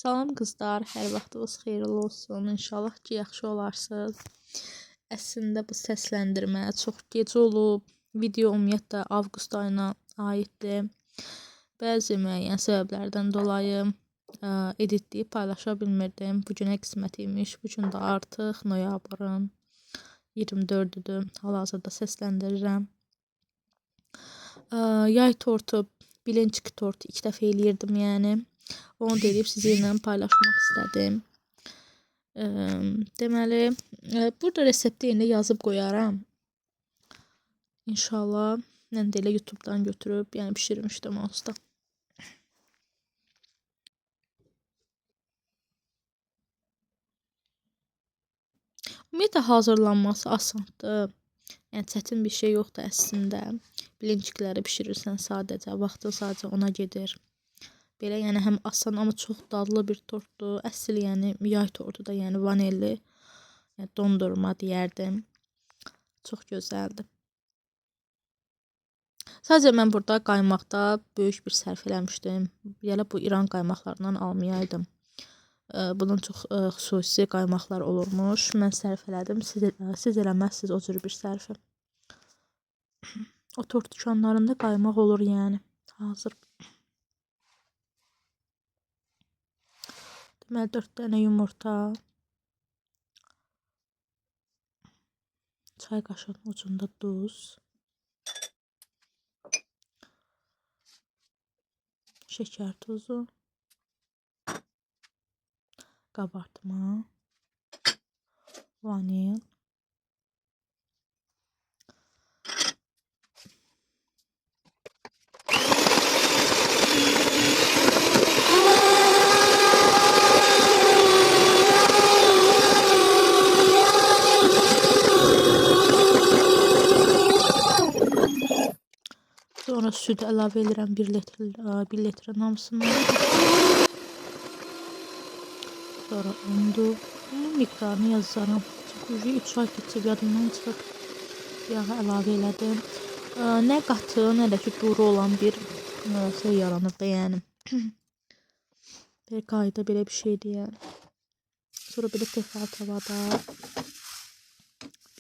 Salam qızlar, hər vaxtınız xeyirli olsun. İnşallah ki, yaxşı olarsınız. Əslində bu səsləndirmə çox gec olub. Video ümumiyyətlə avqust ayına aiddir. Bəzi müəyyən səbəblərdən dolayı editləyib paylaşa bilmirdim. Bu günə qismət imiş. Bu gün də artıq noyabrın 24-düdür. Hal-hazırda səsləndirirəm. Yay tortu, bilinçik tortu 2 dəfə eləyirdim yəni. Onu deyib sizinlə paylaşmaq istədim. Deməli, burada resepti indi yazıb qoyaram. İnşallah, mən də elə YouTube-dan götürüb, yəni pişirmişdim onsuz da. Ümumiyyətlə hazırlanması asandır. Yəni çətin bir şey yoxdur əslində. Bilinçikləri pişirirsən sadəcə, vaxtın sadəcə ona gedir. Belə yəni həm asan, amma çox dadlı bir tortdur. Əsl yəni yay tortu da, yəni vanilli, yəni dondurma deyərdim. Çox gözəldir. Sadəcə mən burada qaymaqda böyük bir sərf eləmişdim. Yəni bu İran qaymaqlarından almayaydım. Bunun çox xüsusi qaymaqlar olurmuş. Mən sərf elədim. Siz eləməzsiniz o cür bir sərfi. O tort dükanlarında qaymaq olur yəni. Hazır. Deməli 4 dənə yumurta, çay qaşığının ucunda duz, şəkər tuzu, qabartma, vanil, sonra süd əlavə edirəm 1 litrin hamısını. Sonra undu. Bunun miqdarını yazaram. Çünki 3 ay keçib yadımdan çıxıb. Yağı əlavə elədim. Nə qatı, nə də ki duru olan bir şey yaranır da yəni. Bir qayda belə bir şeydir yəni. Sonra belə tefal tavada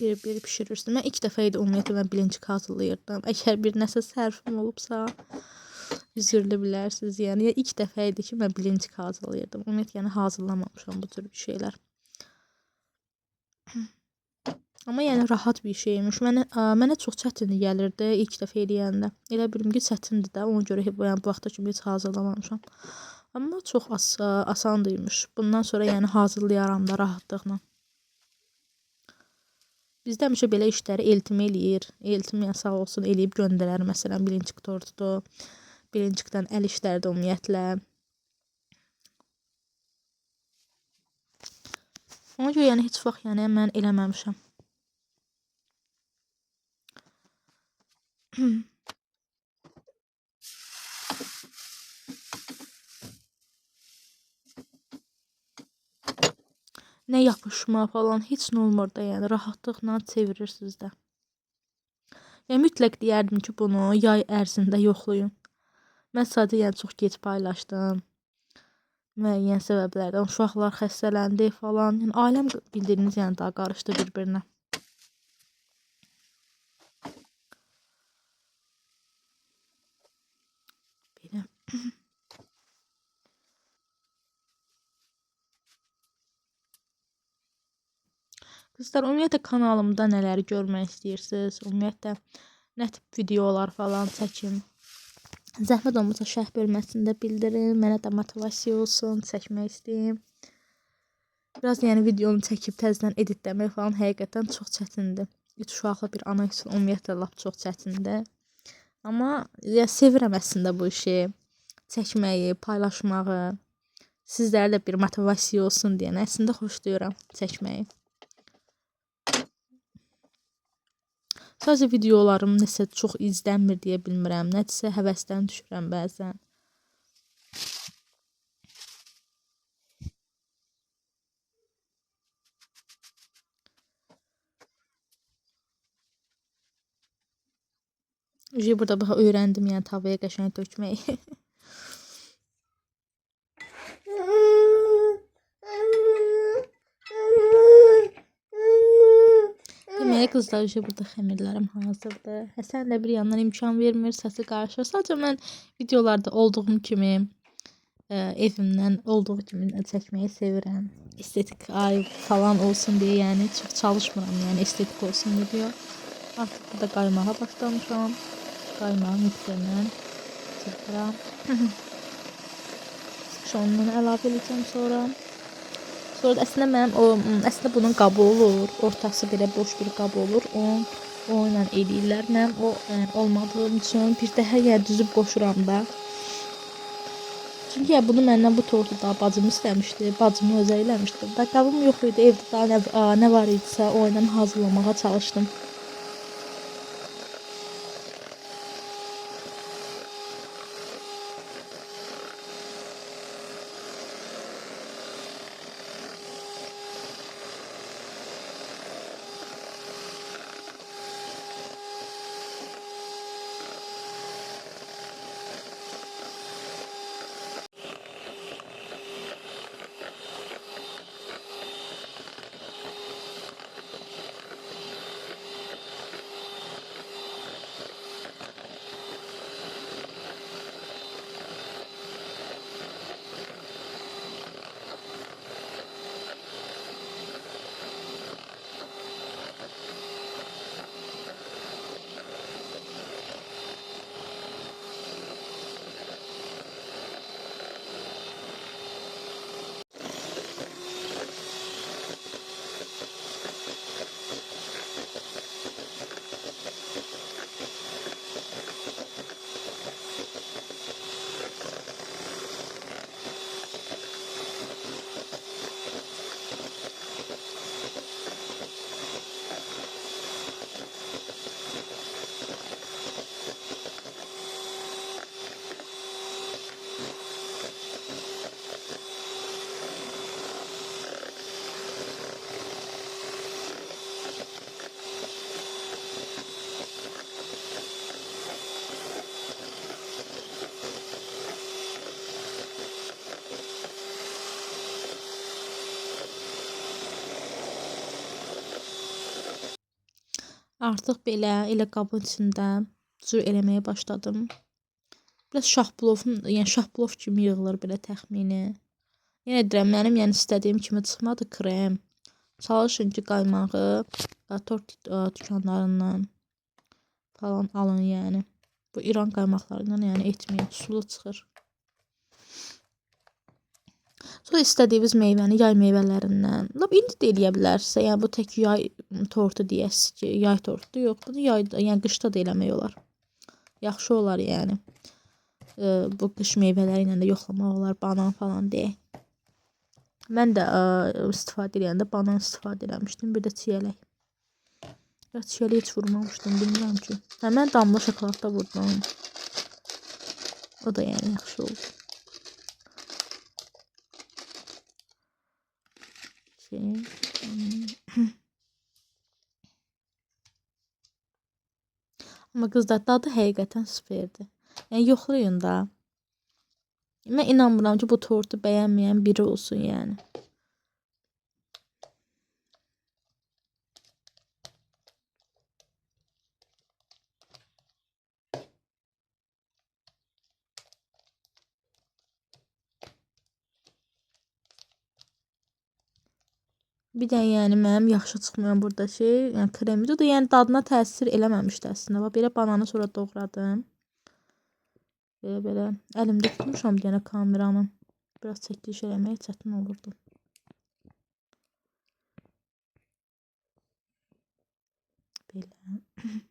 bir pişirirsin. Mən ilk dəfə idi ümumiyyətlə mən bilinçik hazırlayırdım. Əgər bir nəsə sərfim olubsa üzürlü bilərsiniz. Yəni ilk dəfə idi ki, mən bilinçik hazırlayırdım. Ümumiyyətlə yəni hazırlamamışam bu tür bir şeylər. Amma yəni rahat bir şeymiş. Mənə çox çətin gəlirdi ilk dəfə eləyəndə. Elə bilim ki, çətindir də. Ona görə yəni bu vaxta kimi heç hazırlamamışam. Amma çox asandıymış. Bundan sonra yəni hazırlayaram da rahatlıqla. Bizdə həmişə belə işləri eltim eləyir. Eltim yəni sağ olsun eləyib göndərər. Məsələn, bilinçik tortudur. Bilincikdən əl işlərdə ümumiyyətlə. Ona görə yəni heç vaxt yəni mən eləməmişəm. Nə yapışma falan heç nə olmur da yəni rahatlıqla çevirirsiniz də. Yəni mütləq deyərdim ki, bunu yay ərzində yoxlayın. Mən sadəcə yəni çox gec paylaşdım. Müəyyən səbəblərdən uşaqlar xəstələndi falan. Yəni ailəm bildiriniz yəni daha qarışdı bir-birinə. Belə. Qızlar, ümumiyyətlə kanalımda nələri görmək istəyirsiniz? Ümumiyyətlə nə tip videolar falan çəkim? Zəhmət olmasa şərh bölməsində bildirin. Mənə də motivasiya olsun, çəkmək istəyim. Biraz yəni videonu çəkib təzədən editləmək falan həqiqətən çox çətindir. 3 uşaqlı bir ana üçün ümumiyyətlə lap çox çətindir. Amma ya sevirəm əslində bu işi. Çəkməyi, paylaşmağı. Sizlərə də bir motivasiya olsun deyə əslində xoşlayıram çəkməyi. Sadəcə videolarım nəsə çox izlənmir deyə bilmirəm. Nədirsə həvəsdən düşürəm bəzən. Burada bax öyrəndim yəni tavaya qəşəng tökməyi. Qızlar üçün burada xəmirlərim hazırdır. Həsən də bir yandan imkan vermir, səsi qarışır. Sadəcə mən videolarda olduğum kimi, evimdən olduğu kimi çəkməyi sevirəm. Estetik falan olsun deyə, yəni çox çalışmıram, yəni estetik olsun video. Artıq burada qaymağa başlamışam. Qaymağı mikserlə çırpıram. Ondan əlavə edəcəm sonra. Sonra da əslində bunun qabı olur. Ortası belə boş bir qab olur. O ilə eləyirlər. Mən o olmadığım üçün bir də hər yer düzüb qoşuram da. Çünki bunu məndən bu tortu da bacım istəmişdi. Bacım özü eləmişdi. Da qabım yox idi. Evdə daha nə var idisə o ilə hazırlamağa çalışdım. Artıq belə elə qabın içində cür eləməyə başladım. Biraz şahplov kimi yığılır belə təxmini. Yenə deyirəm, mənim istədiyim kimi çıxmadı krem. Çalışın ki, qaymağı tort dükanlarından falan alın yəni. Bu İran qaymaqlarından etməyin, sulu çıxır. Sonra istədiyiniz meyvəni, yay meyvələrindən. İndi də eləyə bilərsə, yəni bu tək yay tortu deyəsiz ki, yay tortu yox. Bunu qışda da eləmək olar. Yaxşı olar yəni. Bu qış meyvələri ilə də yoxlamaq olar, banan falan deyə. Mən də istifadə edəndə banan istifadə eləmişdim, bir də çiyələk. Çiyələk heç vurmamışdım, bilmirəm ki. Mən damla şokoladda vurdum. O da yəni yaxşı oldu. Amma qızlar, dadı həqiqətən superdir. Yəni yoxlayın da. Mən inanmıram ki, bu tortu bəyənməyən biri olsun yəni. Bir də yəni mənim yaxşı çıxmayan burada yəni kremdir. O da yəni dadına təsir eləməmişdi əslində. Belə bananı sonra doğradım. Belə əlimdə tutmuşam yenə kameranı. Biraz çəkiliş eləmək çətin olurdu. Belə.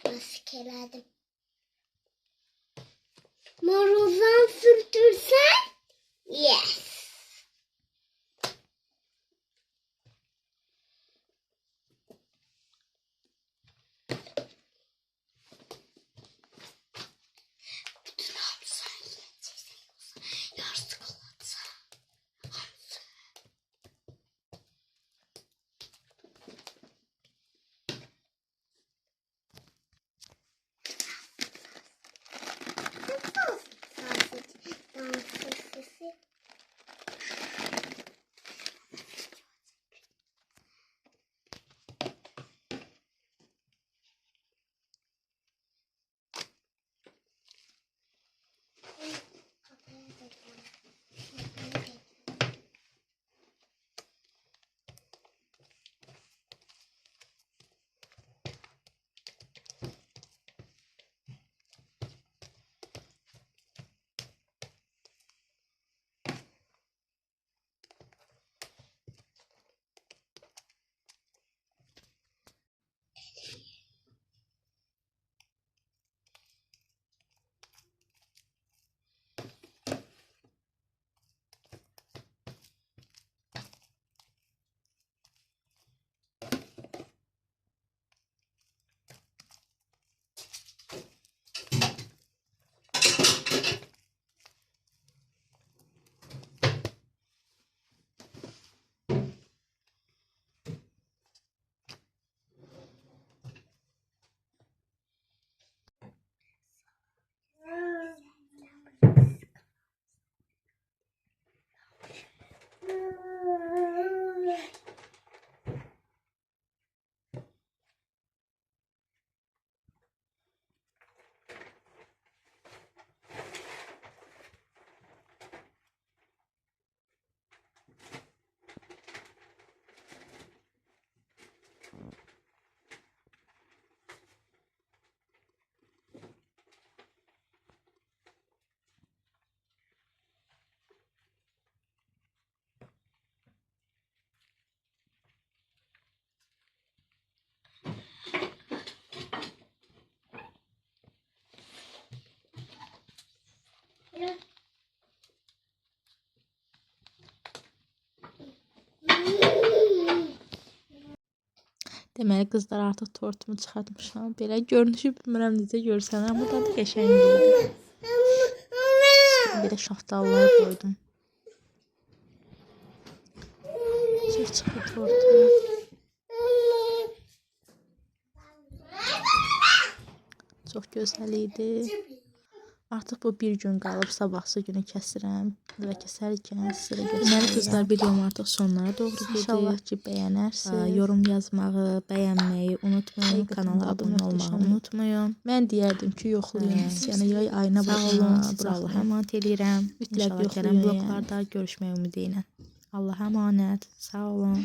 Maskeledim. Maruldan sürtürsen yes. Bütün hamsa yiyeceksin. Yastık olursa. Deməli qızlar artıq tortumu çıxartmışam. Belə görünüşü bilmirəm necə görsənir, amma dadı qəşəng idi. Bir də şaftallar qoydum. Çox çıxdı tortu. Çox gözəl idi. Artıq bu bir gün qalıb, sabahsı günü kəsirəm və kəsərkən sizə də göstərəcəm. Deməli qızlar, videom artıq sonlara doğru gedir. İnşallah ki bəyənərsiniz. Yorum yazmağı, bəyənməyi unutmayın. Kanala abunə olmağı unutmayın. Mən deyərdim ki, yoxlayın. Yəni yay ayına baxın. Sizə Allah'a əmanət edirəm. Mütləq yoxlayın. Gələn bloklarda görüşmək ümidi ilə. Allah'a əmanət. Sağ olun.